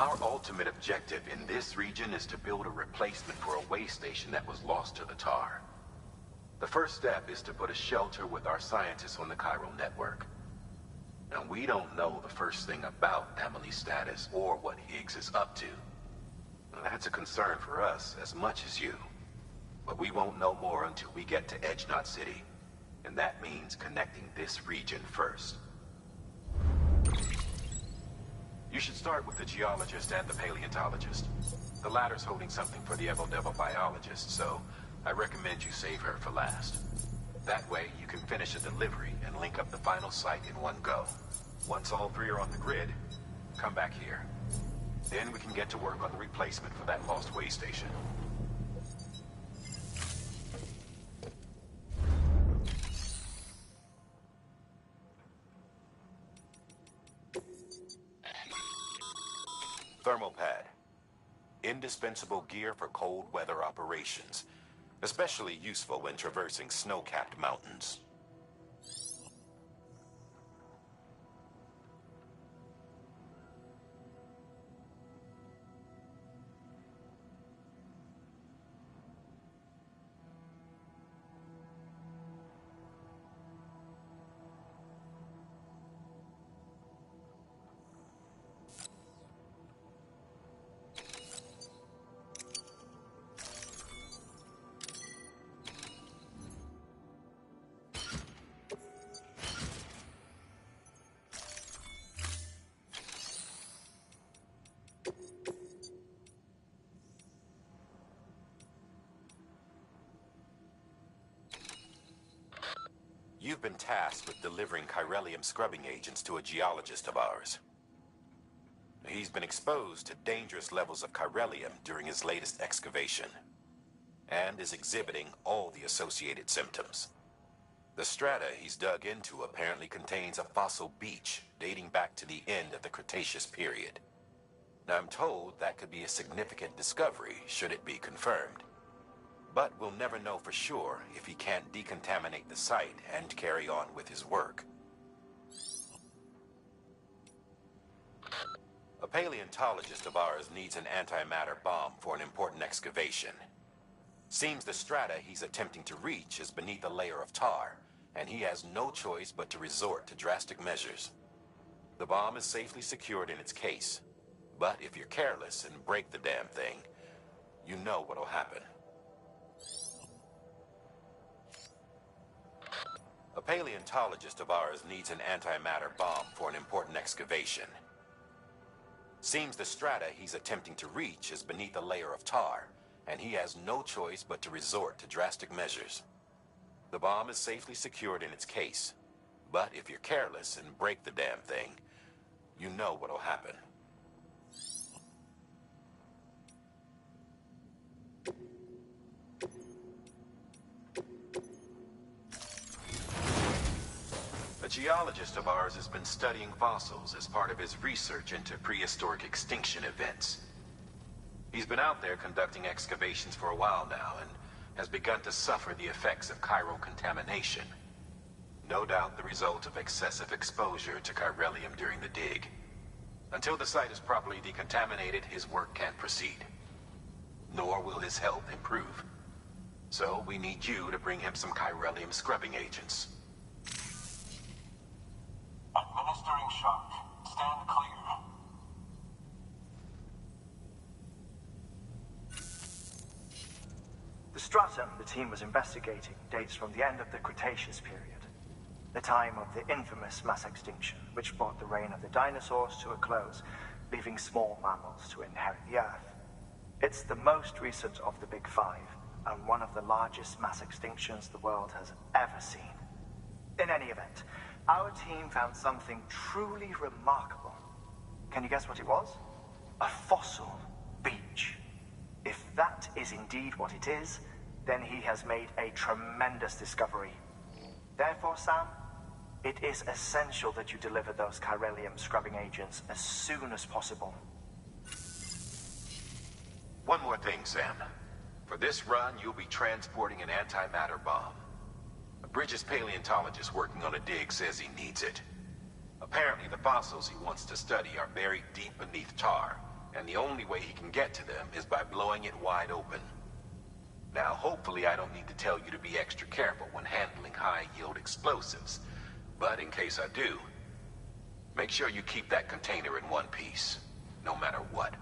Our ultimate objective in this region is to build a replacement for a way station that was lost to the tar. The first step is to put a shelter with our scientists on the chiral network. Now, we don't know the first thing about Emily's status or what Higgs is up to. Now, that's a concern for us as much as you. But we won't know more until we get to Edge Knot City. And that means connecting this region first. You should start with the geologist and the paleontologist. The latter's holding something for the Evo-Devo biologist, so I recommend you save her for last. That way, you can finish a delivery and link up the final site in one go. Once all three are on the grid, come back here. Then we can get to work on the replacement for that lost way station. Thermal pad. Indispensable gear for cold weather operations. Especially useful when traversing snow-capped mountains. You've been tasked with delivering chiralium scrubbing agents to a geologist of ours. He's been exposed to dangerous levels of chiralium during his latest excavation, and is exhibiting all the associated symptoms. The strata he's dug into apparently contains a fossil beach dating back to the end of the Cretaceous period. Now, I'm told that could be a significant discovery should it be confirmed. But we'll never know for sure if he can't decontaminate the site and carry on with his work. A paleontologist of ours needs an antimatter bomb for an important excavation. Seems the strata he's attempting to reach is beneath a layer of tar, and he has no choice but to resort to drastic measures. The bomb is safely secured in its case, but if you're careless and break the damn thing, you know what'll happen. A paleontologist of ours needs an antimatter bomb for an important excavation. Seems the strata he's attempting to reach is beneath a layer of tar, and he has no choice but to resort to drastic measures. The bomb is safely secured in its case, but if you're careless and break the damn thing, you know what'll happen. A geologist of ours has been studying fossils as part of his research into prehistoric extinction events. He's been out there conducting excavations for a while now and has begun to suffer the effects of chiral contamination. No doubt the result of excessive exposure to chiralium during the dig. Until the site is properly decontaminated, his work can't proceed. Nor will his health improve. So we need you to bring him some chiralium scrubbing agents. Administering shock. Stand clear. The stratum the team was investigating dates from the end of the Cretaceous period, the time of the infamous mass extinction, which brought the reign of the dinosaurs to a close, leaving small mammals to inherit the Earth. It's the most recent of the Big Five, and one of the largest mass extinctions the world has ever seen. In any event, our team found something truly remarkable. Can you guess what it was? A fossil beach. If that is indeed what it is, then he has made a tremendous discovery. Therefore, Sam, it is essential that you deliver those chiralium scrubbing agents as soon as possible. One more thing, Sam. For this run, you'll be transporting an antimatter bomb. A Bridges paleontologist working on a dig says he needs it. Apparently, the fossils he wants to study are buried deep beneath tar, And the only way he can get to them is by blowing it wide open. Now, hopefully I don't need to tell you to be extra careful when handling high-yield explosives. But in case I do, make sure you keep that container in one piece, no matter what.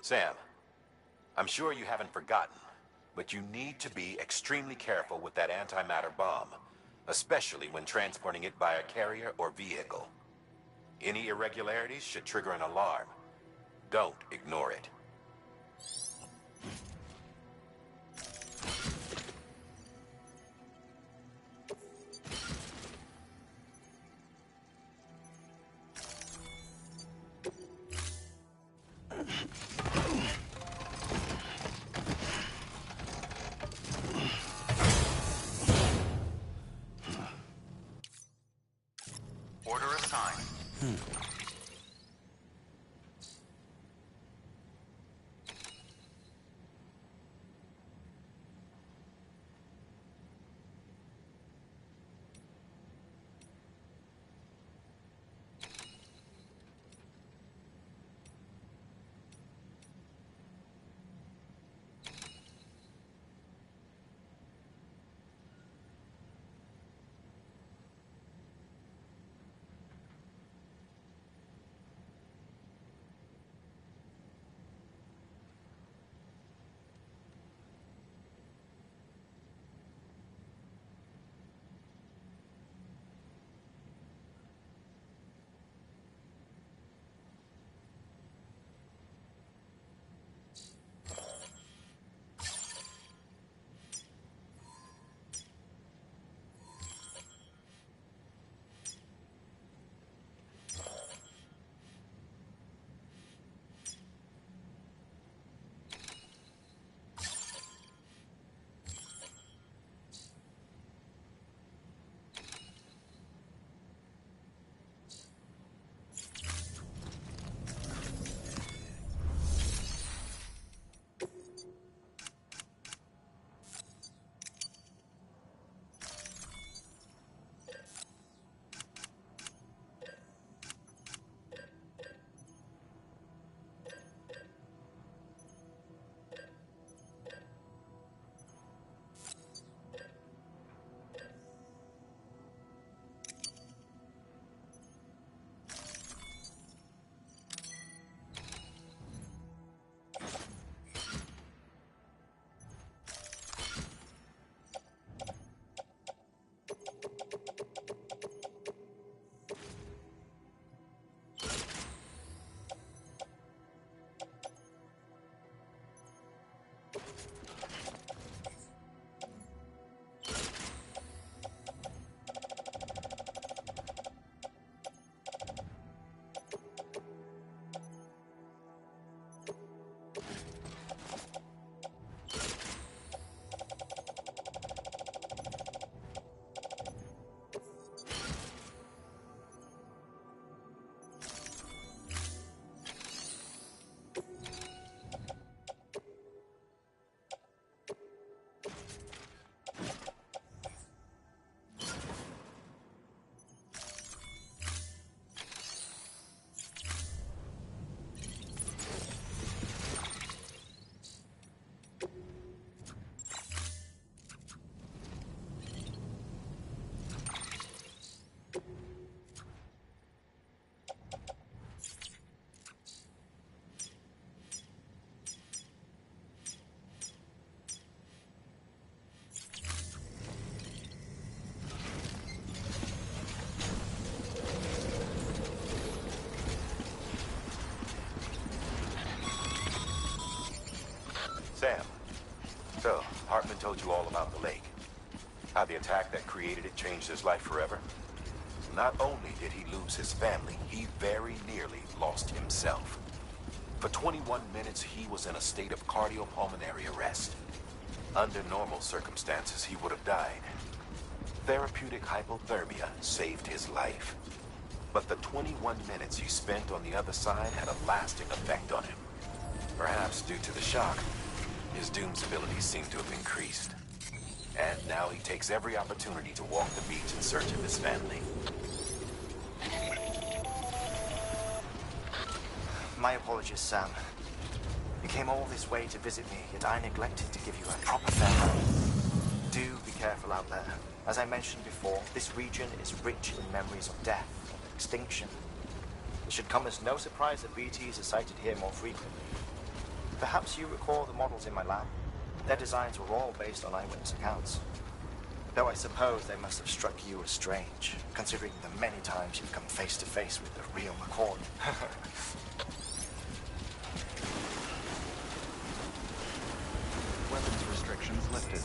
Sam, I'm sure you haven't forgotten, but you need to be extremely careful with that antimatter bomb, especially when transporting it by a carrier or vehicle. Any irregularities should trigger an alarm. Don't ignore it. Order assigned. Sam, so Hartman told you all about the lake. How the attack that created it changed his life forever? Not only did he lose his family, he very nearly lost himself. For 21 minutes, he was in a state of cardiopulmonary arrest. Under normal circumstances, he would have died. Therapeutic hypothermia saved his life. But the 21 minutes he spent on the other side had a lasting effect on him. Perhaps due to the shock, his Doom's abilities seem to have increased. And now he takes every opportunity to walk the beach in search of his family. My apologies, Sam. You came all this way to visit me, yet I neglected to give you a proper farewell. Do be careful out there. As I mentioned before, this region is rich in memories of death and extinction. It should come as no surprise that BTs are sighted here more frequently. Perhaps you recall the models in my lab. Their designs were all based on eyewitness accounts. Though I suppose they must have struck you as strange, considering the many times you've come face to face with the real McCord. Weapons restrictions lifted.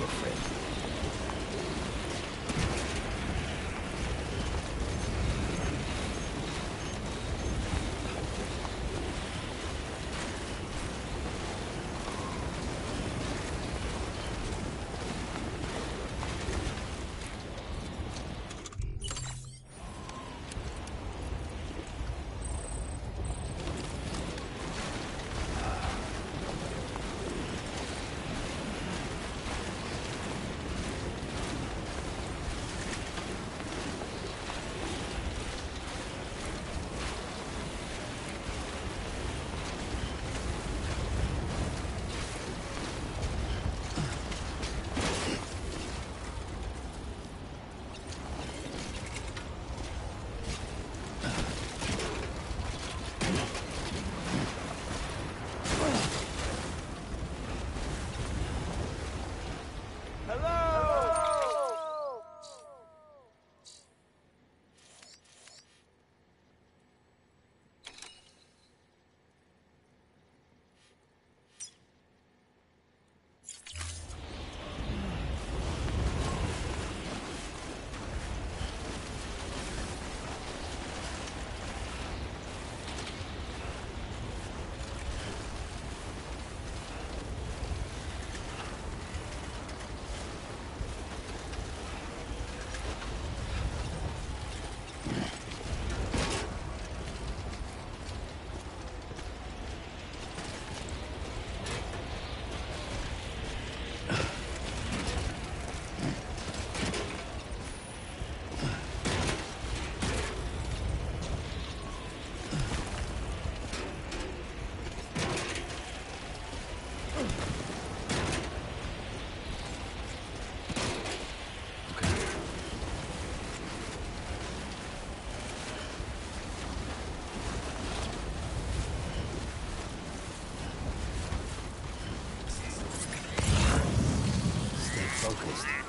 for it. Focused.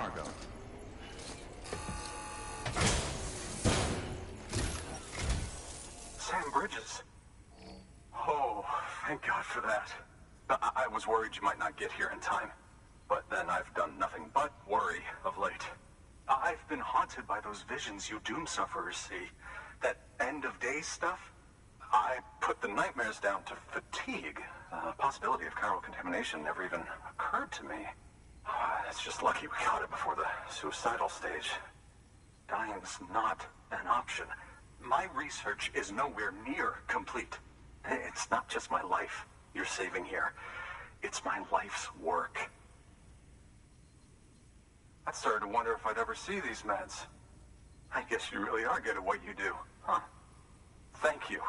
cargo. Sam Bridges. Oh, thank God for that. I was worried you might not get here in time. But then I've done nothing but worry of late. I've been haunted by those visions you doom sufferers see. That end-of-days stuff. I put the nightmares down to fatigue. The possibility of chiral contamination never even occurred to me. It's just lucky we caught it before the suicidal stage. Dying's not an option. My research is nowhere near complete. It's not just my life you're saving here. It's my life's work. I started to wonder if I'd ever see these meds. I guess you really are good at what you do, huh? Thank you.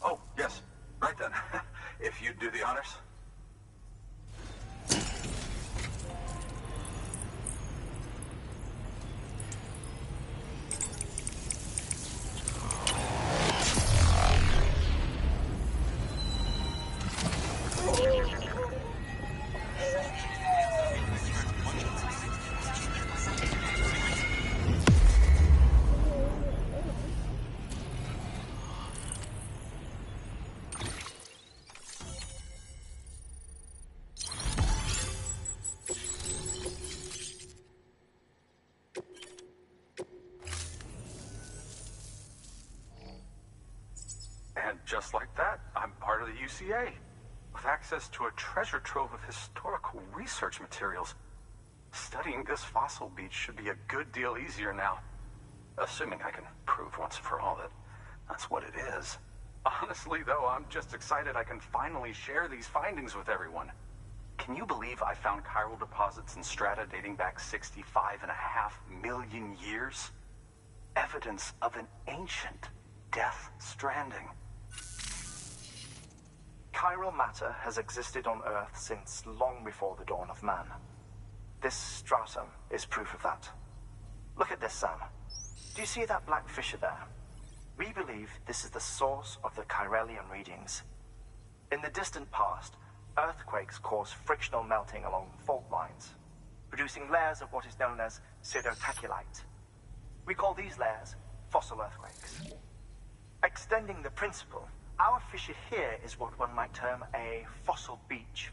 Oh, yes. Right then. If you'd do the honors. And just like that, I'm part of the UCA, with access to a treasure trove of historical research materials. Studying this fossil beach should be a good deal easier now. Assuming I can prove once and for all that that's what it is. Honestly, though, I'm just excited I can finally share these findings with everyone. Can you believe I found chiral deposits in strata dating back 65.5 million years? Evidence of an ancient Death Stranding. Chiral matter has existed on Earth since long before the dawn of man. This stratum is proof of that. Look at this, Sam. Do you see that black fissure there? We believe this is the source of the chiralium readings. In the distant past, earthquakes caused frictional melting along fault lines, producing layers of what is known as pseudotachylite. We call these layers fossil earthquakes. Extending the principle, our fissure here is what one might term a fossil beach.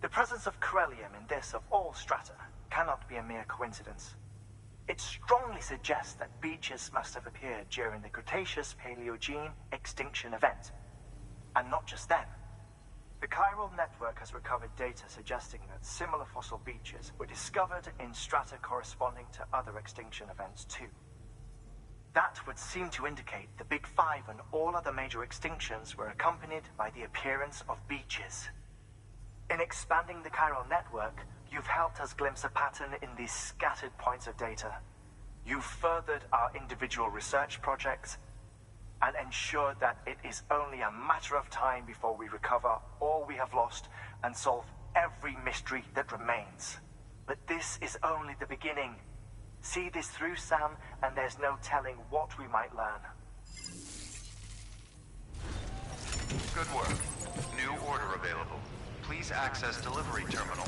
The presence of chiralium in this of all strata cannot be a mere coincidence. It strongly suggests that beaches must have appeared during the Cretaceous-Paleogene extinction event. And not just then. The chiral network has recovered data suggesting that similar fossil beaches were discovered in strata corresponding to other extinction events too. That would seem to indicate the Big Five and all other major extinctions were accompanied by the appearance of beaches. In expanding the chiral network, you've helped us glimpse a pattern in these scattered points of data. You've furthered our individual research projects and ensured that it is only a matter of time before we recover all we have lost and solve every mystery that remains. But this is only the beginning. See this through, Sam, and there's no telling what we might learn. Good work. New order available. Please access delivery terminal.